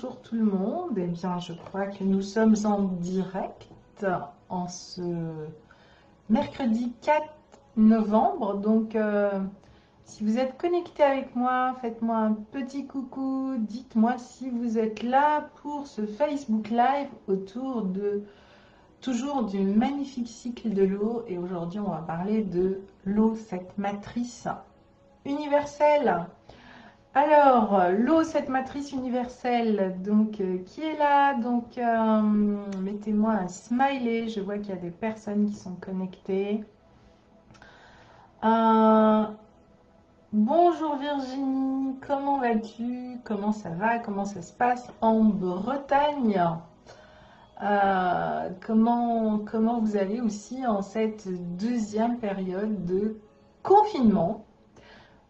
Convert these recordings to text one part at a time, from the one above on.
bonjour tout le monde. Eh bien, je crois que nous sommes en direct en ce mercredi 4 novembre. Donc, si vous êtes connecté avec moi, faites-moi un petit coucou. Dites-moi si vous êtes là pour ce Facebook Live autour de toujours du magnifique cycle de l'eau. Et aujourd'hui, on va parler de l'eau, cette matrice universelle. Alors, l'eau, cette matrice universelle, donc qui est là? Donc, mettez-moi un smiley. Je vois qu'il y a des personnes qui sont connectées. Euh, bonjour Virginie, comment vas-tu? Comment ça va? Comment ça se passe en Bretagne? Comment vous allez aussi en cette deuxième période de confinement?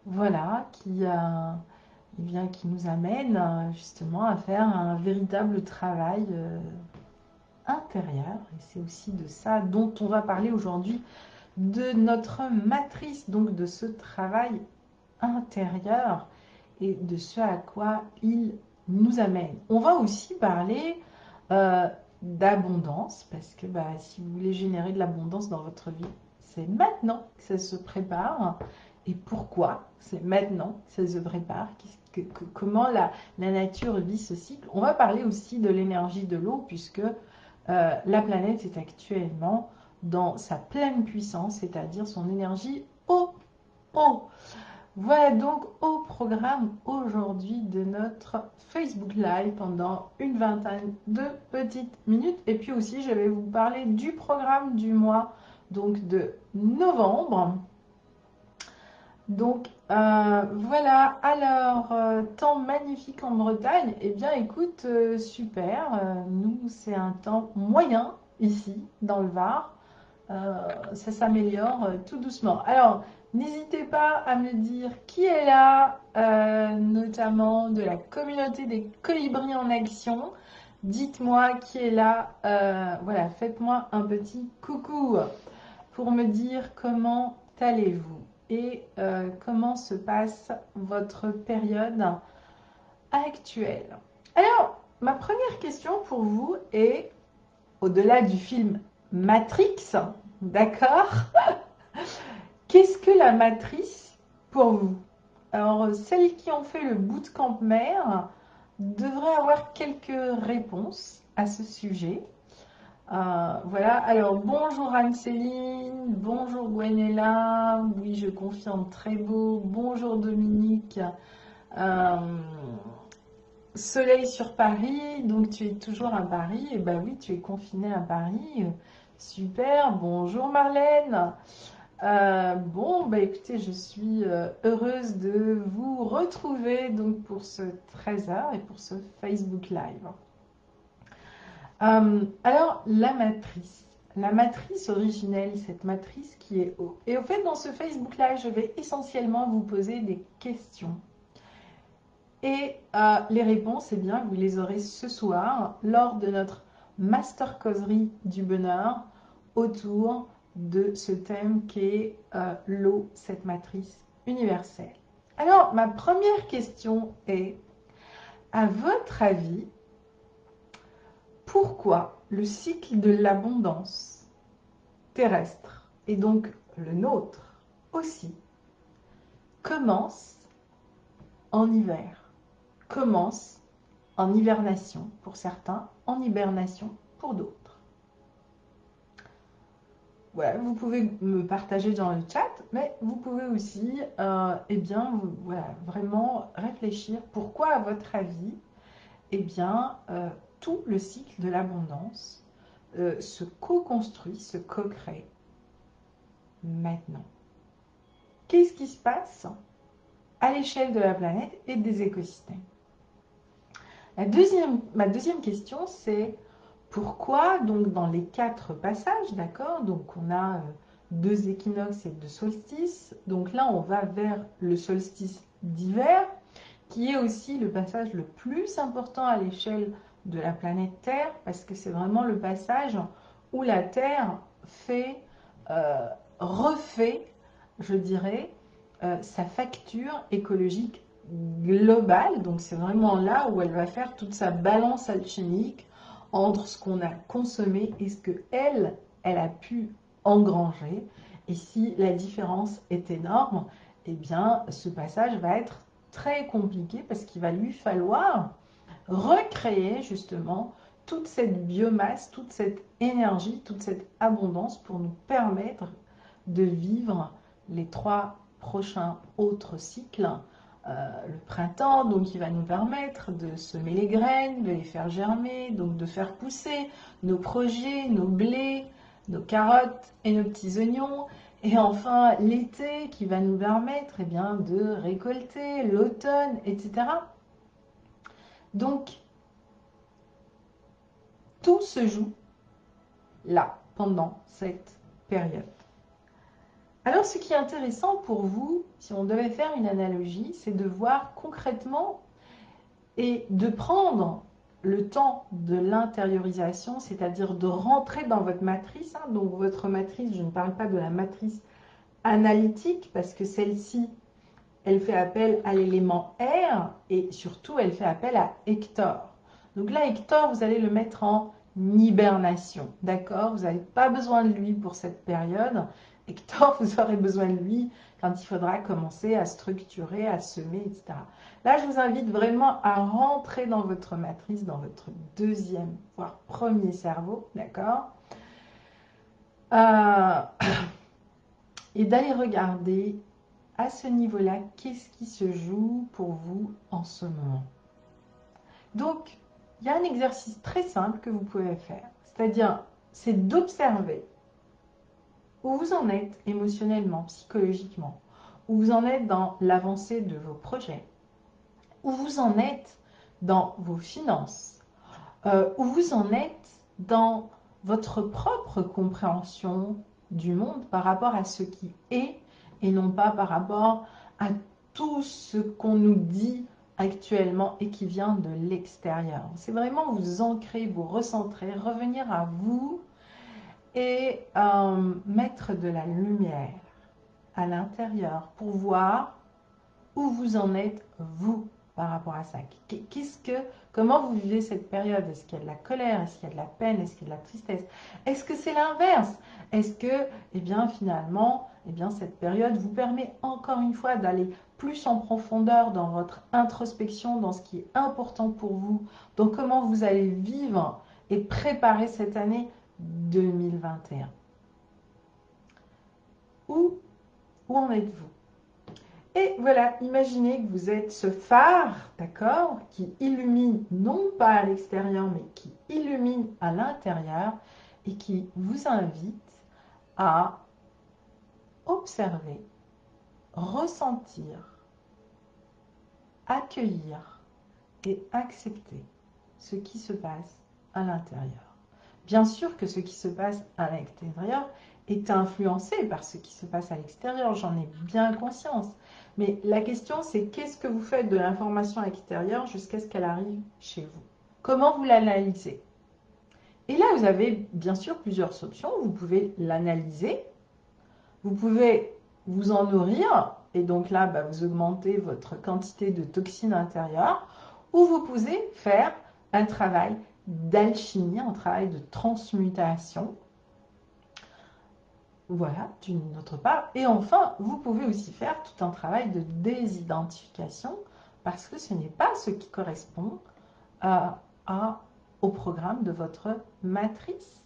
Voilà, eh bien, qui nous amène justement à faire un véritable travail intérieur. Et c'est aussi de ça dont on va parler aujourd'hui, de notre matrice, donc de ce travail intérieur et de ce à quoi il nous amène. On va aussi parler d'abondance, parce que si vous voulez générer de l'abondance dans votre vie, c'est maintenant que ça se prépare. Et pourquoi c'est maintenant que ça se prépare? Comment la nature vit ce cycle? On va parler aussi de l'énergie de l'eau, puisque la planète est actuellement dans sa pleine puissance, c'est-à-dire son énergie eau. Voilà donc au programme aujourd'hui de notre Facebook Live pendant une vingtaine de petites minutes. Et puis aussi, je vais vous parler du programme du mois donc de novembre. Donc voilà, alors temps magnifique en Bretagne. Eh bien écoute, super, nous c'est un temps moyen ici dans le Var. Ça s'améliore tout doucement. Alors, n'hésitez pas à me dire qui est là, notamment de la communauté des colibris en action. Dites-moi qui est là. Voilà, faites-moi un petit coucou pour me dire comment allez-vous et comment se passe votre période actuelle. Alors, ma première question pour vous est, au-delà du film Matrix, d'accord? Qu'est-ce que la matrice pour vous? Alors, celles qui ont fait le bootcamp mère devraient avoir quelques réponses à ce sujet. Voilà, alors bonjour Anne-Céline, bonjour Gwenella, oui je confirme, très beau, bonjour Dominique, Euh, soleil sur Paris, donc tu es toujours à Paris, et ben oui tu es confiné à Paris, super, bonjour Marlène. Bon, bah écoutez, je suis heureuse de vous retrouver donc pour ce 13h et pour ce Facebook Live. Alors, la matrice originelle, cette matrice qui est haut. Et au fait, dans ce Facebook Live, je vais essentiellement vous poser des questions. Et les réponses, eh bien, vous les aurez ce soir lors de notre Master Causerie du bonheur autour de ce thème qui est l'eau, cette matrice universelle. Alors, ma première question est, à votre avis, pourquoi le cycle de l'abondance terrestre, et donc le nôtre aussi, commence en hiver, commence en hibernation pour certains, en hibernation pour d'autres? Voilà, vous pouvez me partager dans le chat, mais vous pouvez aussi eh bien, voilà, vraiment réfléchir pourquoi, à votre avis, eh bien, tout le cycle de l'abondance se co-construit, se co-crée maintenant. Qu'est-ce qui se passe à l'échelle de la planète et des écosystèmes? Ma deuxième question, c'est pourquoi, donc dans les 4 passages, d'accord, donc on a 2 équinoxes et 2 solstices, donc là on va vers le solstice d'hiver, qui est aussi le passage le plus important à l'échelle de la planète Terre, parce que c'est vraiment le passage où la Terre refait, je dirais, sa facture écologique globale. Donc c'est vraiment là où elle va faire toute sa balance alchimique entre ce qu'on a consommé et ce que elle a pu engranger. Et si la différence est énorme, eh bien ce passage va être très compliqué parce qu'il va lui falloir recréer justement toute cette biomasse, toute cette énergie, toute cette abondance pour nous permettre de vivre les 3 prochains autres cycles. Le printemps, donc il va nous permettre de semer les graines, de les faire germer, donc de faire pousser nos projets, nos blés, nos carottes et nos petits oignons. Et enfin l'été qui va nous permettre bien, de récolter, l'automne, etc. Donc tout se joue là, pendant cette période. Alors, ce qui est intéressant pour vous, si on devait faire une analogie, c'est de voir concrètement et de prendre le temps de l'intériorisation, c'est-à-dire de rentrer dans votre matrice. Donc, votre matrice, je ne parle pas de la matrice analytique, parce que celle-ci, elle fait appel à l'élément R, et surtout, elle fait appel à Hector. Donc là, Hector, vous allez le mettre en hibernation, d'accord? Vous n'avez pas besoin de lui pour cette période. Hector, vous aurez besoin de lui quand il faudra commencer à structurer, à semer, etc. Là, je vous invite vraiment à rentrer dans votre matrice, dans votre deuxième, voire premier cerveau, d'accord? Et d'aller regarder à ce niveau-là, qu'est-ce qui se joue pour vous en ce moment. Donc, il y a un exercice très simple que vous pouvez faire, c'est-à-dire, c'est d'observer où vous en êtes émotionnellement, psychologiquement, où vous en êtes dans l'avancée de vos projets, où vous en êtes dans vos finances, où vous en êtes dans votre propre compréhension du monde par rapport à ce qui est et non pas par rapport à tout ce qu'on nous dit actuellement et qui vient de l'extérieur. C'est vraiment vous ancrer, vous recentrer, revenir à vous et mettre de la lumière à l'intérieur pour voir où vous en êtes, vous, par rapport à ça. Comment vous vivez cette période? Est-ce qu'il y a de la colère? Est-ce qu'il y a de la peine? Est-ce qu'il y a de la tristesse? Est-ce que c'est l'inverse? Est-ce que, finalement, cette période vous permet encore une fois d'aller plus en profondeur dans votre introspection, dans ce qui est important pour vous, dans comment vous allez vivre et préparer cette année 2021? Où en êtes-vous? Et voilà, imaginez que vous êtes ce phare, d'accord, qui illumine non pas à l'extérieur, mais qui illumine à l'intérieur et qui vous invite à observer, ressentir, accueillir et accepter ce qui se passe à l'intérieur. Bien sûr que ce qui se passe à l'extérieur est influencé par ce qui se passe à l'extérieur, j'en ai bien conscience. Mais la question, c'est qu'est-ce que vous faites de l'information extérieure jusqu'à ce qu'elle arrive chez vous? Comment vous l'analysez? Et là, vous avez bien sûr plusieurs options. Vous pouvez l'analyser, vous pouvez vous en nourrir, et donc là, vous augmentez votre quantité de toxines intérieures, ou vous pouvez faire un travail d'alchimie, un travail de transmutation. Voilà, d'une autre part. Et enfin, vous pouvez aussi faire tout un travail de désidentification parce que ce n'est pas ce qui correspond au programme de votre matrice.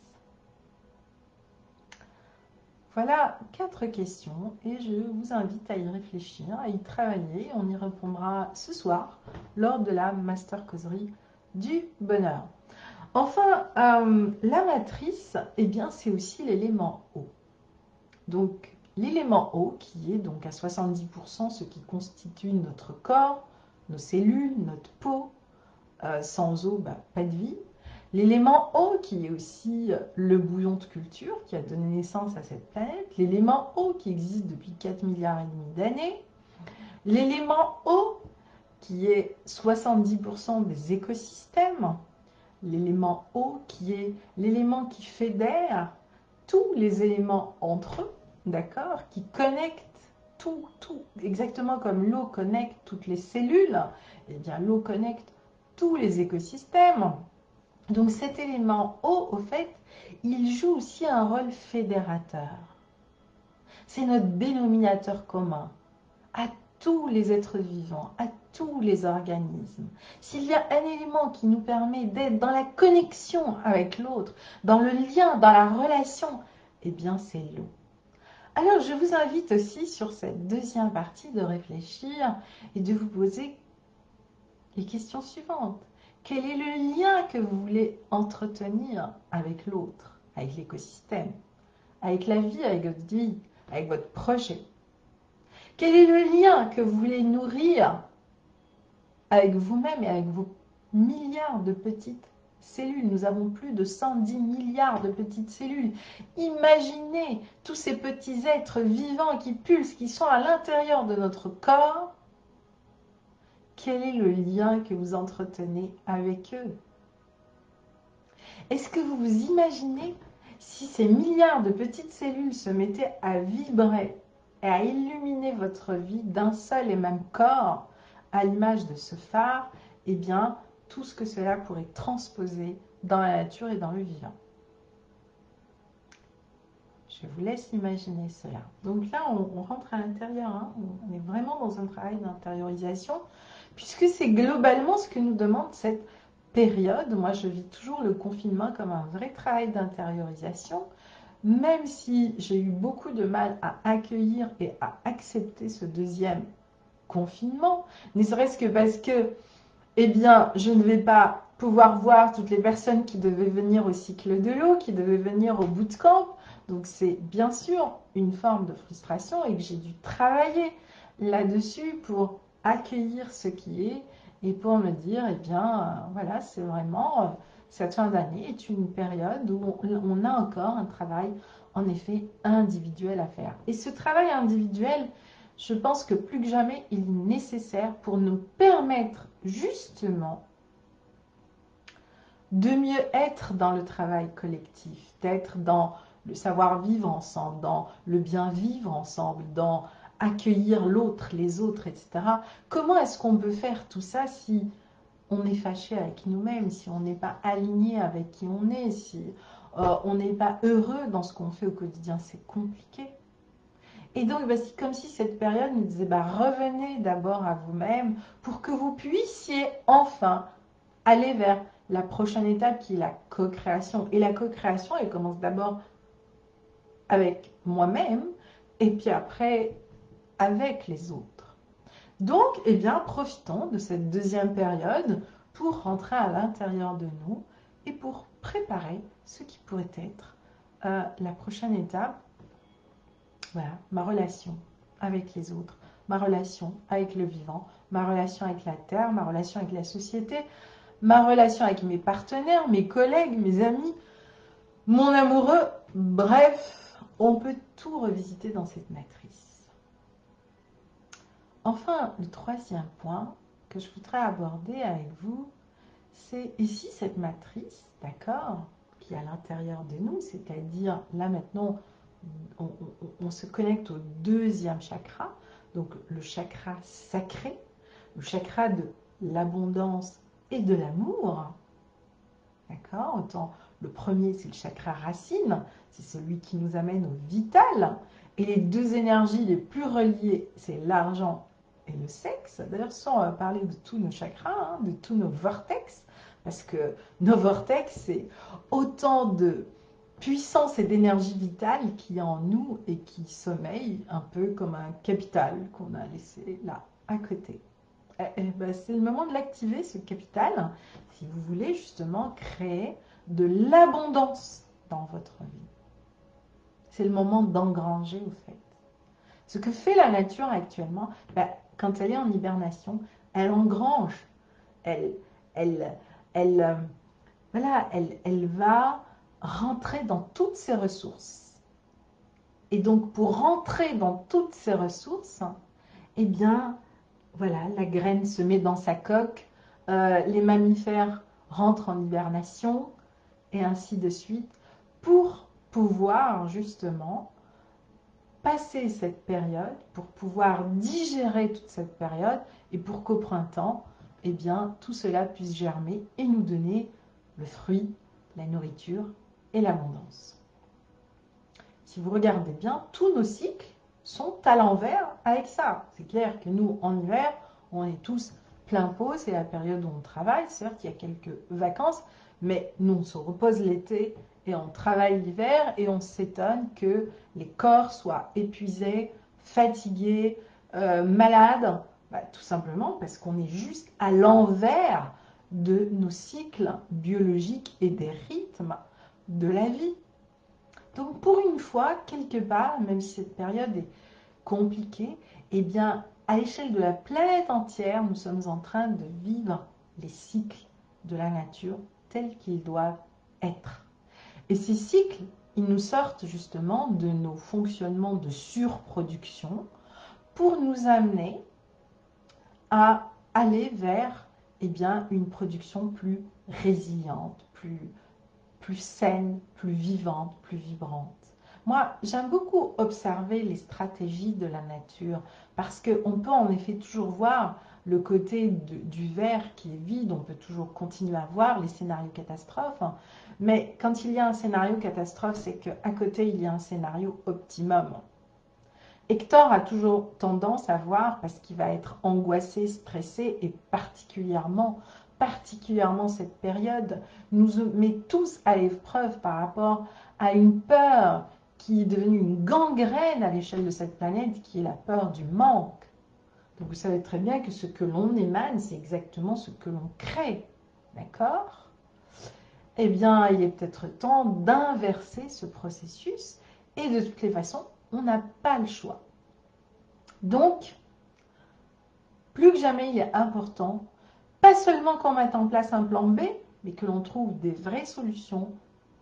Voilà 4 questions et je vous invite à y réfléchir, à y travailler. On y répondra ce soir lors de la Master Causerie du bonheur. Enfin, la matrice, c'est aussi l'élément eau. Donc, l'élément eau, qui est donc à 70% ce qui constitue notre corps, nos cellules, notre peau. Sans eau, pas de vie. L'élément eau, qui est aussi le bouillon de culture, qui a donné naissance à cette planète. L'élément eau, qui existe depuis 4 milliards et demi d'années. L'élément eau, qui est 70% des écosystèmes. L'élément eau, qui est l'élément qui fédère tous les éléments entre eux, d'accord, qui connecte tout, exactement comme l'eau connecte toutes les cellules, eh bien l'eau connecte tous les écosystèmes. Donc cet élément eau, au fait, il joue aussi un rôle fédérateur. C'est notre dénominateur commun à tous les êtres vivants, à tous les organismes. S'il y a un élément qui nous permet d'être dans la connexion avec l'autre, dans le lien, dans la relation, eh bien c'est l'eau. Alors je vous invite aussi sur cette deuxième partie de réfléchir et de vous poser les questions suivantes. Quel est le lien que vous voulez entretenir avec l'autre, avec l'écosystème, avec la vie, avec votre vie, avec votre projet? Quel est le lien que vous voulez nourrir avec vous-même et avec vos milliards de petites cellules? Nous avons plus de 110 milliards de petites cellules. Imaginez tous ces petits êtres vivants qui pulsent, qui sont à l'intérieur de notre corps. Quel est le lien que vous entretenez avec eux? Est-ce que vous vous imaginez si ces milliards de petites cellules se mettaient à vibrer et à illuminer votre vie d'un seul et même corps, à l'image de ce phare, eh bien, tout ce que cela pourrait transposer dans la nature et dans le vivant. Je vous laisse imaginer cela. Donc là, on rentre à l'intérieur, hein. On est vraiment dans un travail d'intériorisation, puisque c'est globalement ce que nous demande cette période. Moi, je vis toujours le confinement comme un vrai travail d'intériorisation, même si j'ai eu beaucoup de mal à accueillir et à accepter ce deuxième confinement, ne serait-ce que parce que, eh bien, je ne vais pas pouvoir voir toutes les personnes qui devaient venir au cycle de l'eau, qui devaient venir au bootcamp. Donc c'est bien sûr une forme de frustration et que j'ai dû travailler là-dessus pour accueillir ce qui est et pour me dire, eh bien, voilà, c'est vraiment, cette fin d'année est une période où on a encore un travail, en effet, individuel à faire. Et ce travail individuel, je pense que plus que jamais, il est nécessaire pour nous permettre justement de mieux être dans le travail collectif, d'être dans le savoir-vivre ensemble, dans le bien-vivre ensemble, dans accueillir l'autre, les autres, etc. Comment est-ce qu'on peut faire tout ça si on est fâché avec nous-mêmes, si on n'est pas aligné avec qui on est, si on n'est pas heureux dans ce qu'on fait au quotidien? C'est compliqué. Et donc, bah, c'est comme si cette période nous disait, bah, revenez d'abord à vous-même pour que vous puissiez enfin aller vers la prochaine étape qui est la co-création. Et la co-création, elle commence d'abord avec moi-même et puis après avec les autres. Donc, eh bien, profitons de cette deuxième période pour rentrer à l'intérieur de nous et pour préparer ce qui pourrait être la prochaine étape. Voilà, ma relation avec les autres, ma relation avec le vivant, ma relation avec la terre, ma relation avec la société, ma relation avec mes partenaires, mes collègues, mes amis, mon amoureux. Bref, on peut tout revisiter dans cette matrice. Enfin, le troisième point que je voudrais aborder avec vous, c'est ici cette matrice, d'accord, qui est à l'intérieur de nous, c'est-à-dire là maintenant, on se connecte au deuxième chakra, donc le chakra sacré, le chakra de l'abondance et de l'amour. D'accord? Autant le premier, c'est le chakra racine, c'est celui qui nous amène au vital. Et les deux énergies les plus reliées, c'est l'argent et le sexe. D'ailleurs, sans parler de tous nos chakras, hein, de tous nos vortex, parce que nos vortex, c'est autant de puissance et d'énergie vitale qu'il y a en nous et qui sommeille un peu comme un capital qu'on a laissé là, à côté. Ben, c'est le moment de l'activer, ce capital, si vous voulez justement créer de l'abondance dans votre vie. C'est le moment d'engranger, au fait. Ce que fait la nature actuellement, ben, quand elle est en hibernation, elle engrange, elle, elle, elle, voilà, elle va rentrer dans toutes ses ressources. Et donc, pour rentrer dans toutes ses ressources, eh bien, voilà, la graine se met dans sa coque, les mammifères rentrent en hibernation, et ainsi de suite, pour pouvoir justement passer cette période, pour pouvoir digérer toute cette période et pour qu'au printemps, eh bien, tout cela puisse germer et nous donner le fruit, la nourriture et l'abondance. Si vous regardez bien, tous nos cycles sont à l'envers avec ça. C'est clair que nous, en hiver, on est tous plein pot, c'est la période où on travaille. Certes, il y a quelques vacances, mais nous, on se repose l'été et on travaille l'hiver et on s'étonne que les corps soient épuisés, fatigués, malades. Bah, tout simplement parce qu'on est juste à l'envers de nos cycles biologiques et des rythmes de la vie. Donc pour une fois, quelque part, même si cette période est compliquée, eh bien, à l'échelle de la planète entière, nous sommes en train de vivre les cycles de la nature tels qu'ils doivent être. Et ces cycles, ils nous sortent justement de nos fonctionnements de surproduction pour nous amener à aller vers eh bien, une production plus résiliente, plus saine, plus vivante, plus vibrante. Moi, j'aime beaucoup observer les stratégies de la nature parce qu'on peut en effet toujours voir le côté du verre qui est vide, on peut toujours continuer à voir les scénarios catastrophes, mais quand il y a un scénario catastrophe, c'est qu'à côté, il y a un scénario optimum. Hector a toujours tendance à voir, parce qu'il va être angoissé, stressé, et particulièrement cette période nous met tous à l'épreuve par rapport à une peur qui est devenue une gangrène à l'échelle de cette planète, qui est la peur du manque. Donc vous savez très bien que ce que l'on émane, c'est exactement ce que l'on crée. D'accord? Eh bien, il est peut-être temps d'inverser ce processus, et de toutes les façons, on n'a pas le choix. Donc, plus que jamais, il est important, pas seulement qu'on mette en place un plan B, mais que l'on trouve des vraies solutions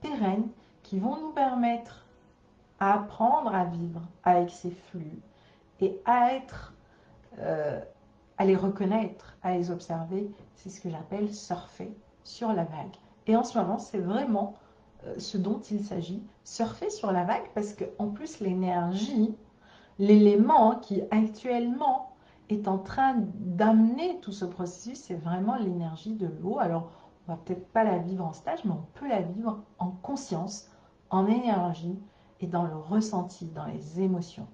pérennes qui vont nous permettre à apprendre à vivre avec ces flux et à les reconnaître, à les observer. C'est ce que j'appelle surfer sur la vague. Et en ce moment, c'est vraiment ce dont il s'agit, surfer sur la vague, parce qu'en plus, l'énergie, l'élément qui actuellement est en train d'amener tout ce processus, c'est vraiment l'énergie de l'eau. Alors, on va peut-être pas la vivre en stage, mais on peut la vivre en conscience, en énergie et dans le ressenti, dans les émotions.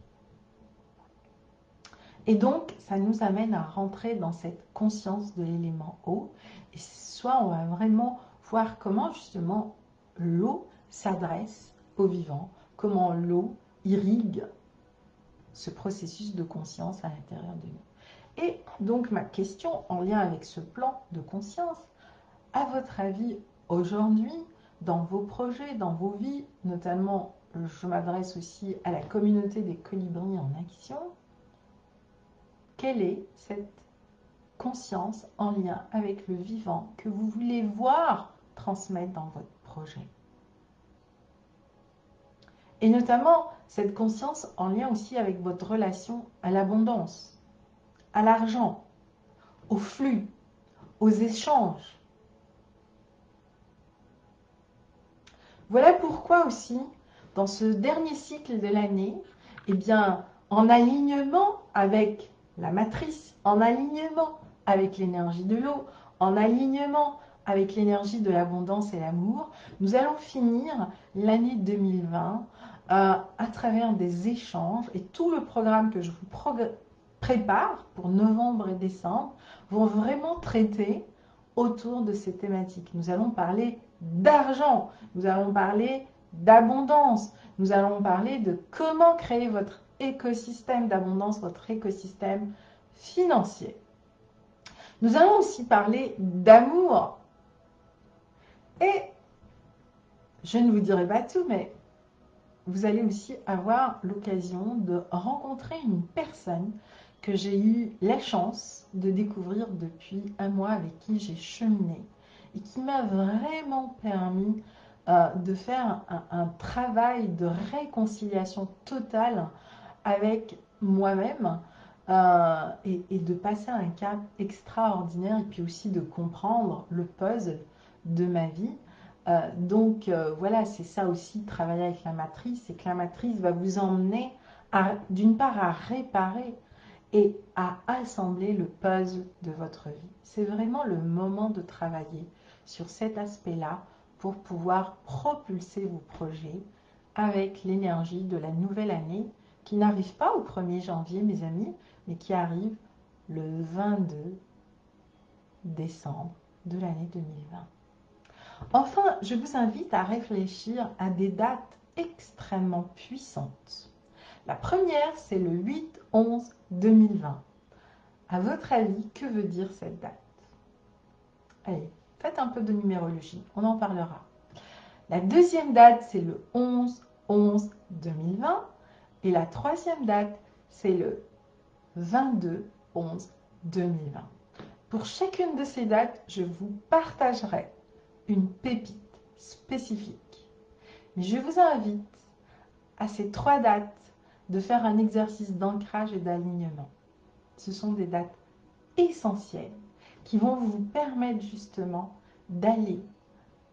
Et donc, ça nous amène à rentrer dans cette conscience de l'élément eau. Et soit on va vraiment voir comment justement l'eau s'adresse au vivant, comment l'eau irrigue ce processus de conscience à l'intérieur de nous. Et donc ma question en lien avec ce plan de conscience, à votre avis, aujourd'hui, dans vos projets, dans vos vies, notamment, je m'adresse aussi à la communauté des colibris en action, quelle est cette conscience en lien avec le vivant que vous voulez voir transmettre dans votre projet? Et notamment, cette conscience en lien aussi avec votre relation à l'abondance, à l'argent, au flux, aux échanges. Voilà pourquoi aussi, dans ce dernier cycle de l'année, eh bien, en alignement avec la matrice, en alignement avec l'énergie de l'eau, en alignement avec l'énergie de l'abondance et l'amour, nous allons finir l'année 2020 à travers des échanges, et tout le programme que je vous prépare pour novembre et décembre vont vraiment traiter autour de ces thématiques. Nous allons parler d'argent, nous allons parler d'abondance, nous allons parler de comment créer votre écosystème d'abondance, votre écosystème financier. Nous allons aussi parler d'amour. Et je ne vous dirai pas tout, mais vous allez aussi avoir l'occasion de rencontrer une personne que j'ai eu la chance de découvrir depuis un mois, avec qui j'ai cheminé et qui m'a vraiment permis de faire un travail de réconciliation totale avec moi-même et de passer un cap extraordinaire, et puis aussi de comprendre le puzzle de ma vie. Donc voilà, c'est ça aussi, travailler avec la matrice, c'est que la matrice va vous emmener d'une part à réparer et à assembler le puzzle de votre vie. C'est vraiment le moment de travailler sur cet aspect-là pour pouvoir propulser vos projets avec l'énergie de la nouvelle année qui n'arrive pas au 1er janvier, mes amis, mais qui arrive le 22 décembre de l'année 2020. Enfin, je vous invite à réfléchir à des dates extrêmement puissantes. La première, c'est le 8-11-2020. À votre avis, que veut dire cette date? Allez, faites un peu de numérologie, on en parlera. La deuxième date, c'est le 11-11-2020. Et la troisième date, c'est le 22-11-2020. Pour chacune de ces dates, je vous partagerai une pépite spécifique. Mais je vous invite à ces 3 dates de faire un exercice d'ancrage et d'alignement. Ce sont des dates essentielles qui vont vous permettre justement d'aller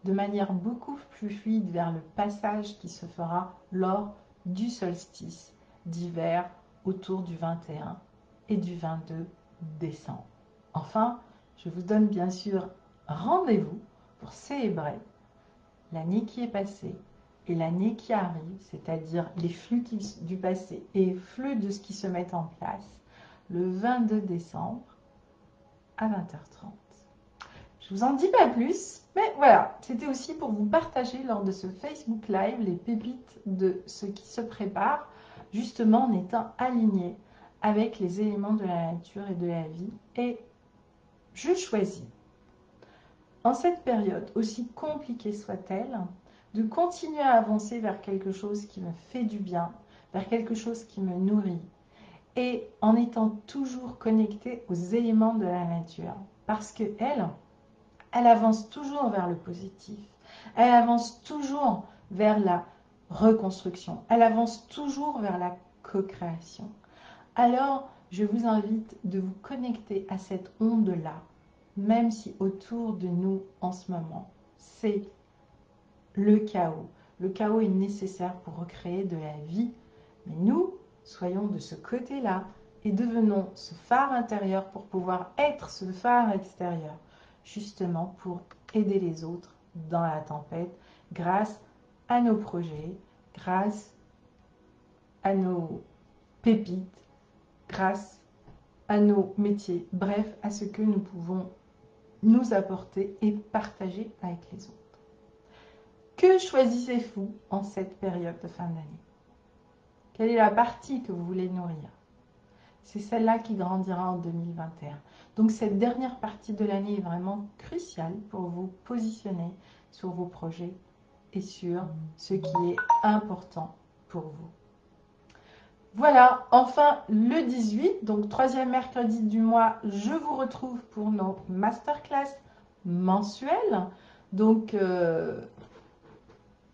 de manière beaucoup plus fluide vers le passage qui se fera lors du solstice d'hiver autour du 21 et du 22 décembre. Enfin, je vous donne bien sûr rendez-vous pour célébrer l'année qui est passée et l'année qui arrive, c'est-à-dire les flux du passé et les flux de ce qui se met en place, le 22 décembre à 20h30. Je vous en dis pas plus, mais voilà, c'était aussi pour vous partager lors de ce Facebook Live les pépites de ce qui se prépare, justement en étant aligné avec les éléments de la nature et de la vie. Et je choisis, en cette période, aussi compliquée soit-elle, de continuer à avancer vers quelque chose qui me fait du bien, vers quelque chose qui me nourrit, et en étant toujours connecté aux éléments de la nature. Parce que elle avance toujours vers le positif. Elle avance toujours vers la reconstruction. Elle avance toujours vers la co-création. Alors, je vous invite de vous connecter à cette onde-là, même si autour de nous, en ce moment, c'est le chaos. Le chaos est nécessaire pour recréer de la vie. Mais nous, soyons de ce côté-là et devenons ce phare intérieur pour pouvoir être ce phare extérieur, justement pour aider les autres dans la tempête, grâce à nos projets, grâce à nos pépites, grâce à nos métiers, bref, à ce que nous pouvons nous apporter et partager avec les autres. Que choisissez-vous en cette période de fin d'année? Quelle est la partie que vous voulez nourrir? C'est celle-là qui grandira en 2021. Donc cette dernière partie de l'année est vraiment cruciale pour vous positionner sur vos projets et sur ce qui est important pour vous. Voilà, enfin le 18, donc 3e mercredi du mois, je vous retrouve pour nos masterclass mensuelles. Donc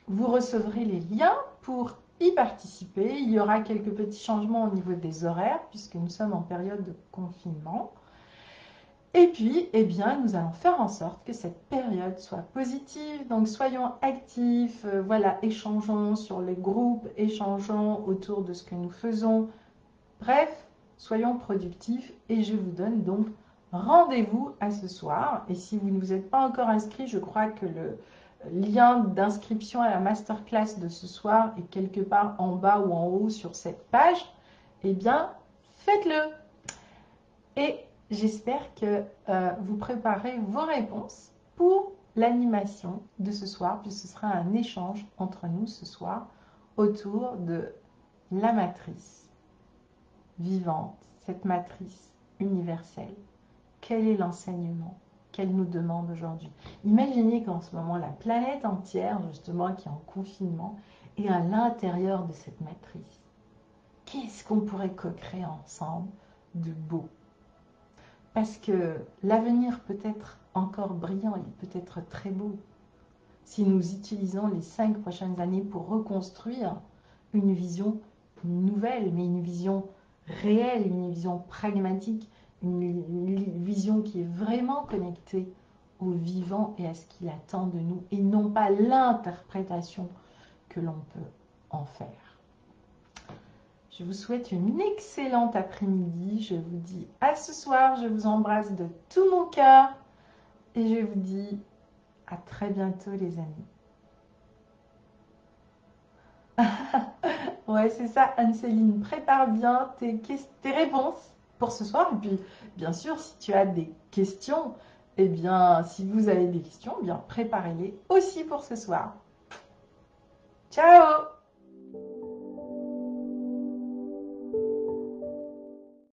vous recevrez les liens pour y participer. Il y aura quelques petits changements au niveau des horaires puisque nous sommes en période de confinement. Et puis, eh bien, nous allons faire en sorte que cette période soit positive. Donc, soyons actifs, voilà, échangeons sur les groupes, échangeons autour de ce que nous faisons. Bref, soyons productifs et je vous donne donc rendez-vous à ce soir. Et si vous ne vous êtes pas encore inscrit, je crois que le lien d'inscription à la masterclass de ce soir est quelque part en bas ou en haut sur cette page. Eh bien, faites-le. Et j'espère que vous préparez vos réponses pour l'animation de ce soir, puisque ce sera un échange entre nous ce soir autour de la matrice vivante, cette matrice universelle. Quel est l'enseignement qu'elle nous demande aujourd'hui? Imaginez qu'en ce moment, la planète entière, justement, qui est en confinement, est à l'intérieur de cette matrice. Qu'est-ce qu'on pourrait co-créer ensemble de beau? Parce que l'avenir peut être encore brillant, il peut être très beau. Si nous utilisons les 5 prochaines années pour reconstruire une vision nouvelle, mais une vision réelle, une vision pragmatique, une vision qui est vraiment connectée au vivant et à ce qu'il attend de nous, et non pas l'interprétation que l'on peut en faire. Je vous souhaite une excellente après-midi. Je vous dis à ce soir. Je vous embrasse de tout mon cœur. Et je vous dis à très bientôt les amis. Ouais, c'est ça, Anne-Céline. Prépare bien tes réponses pour ce soir. Et puis, bien sûr, si tu as des questions, eh bien, si vous avez des questions, eh bien, préparez-les aussi pour ce soir. Ciao!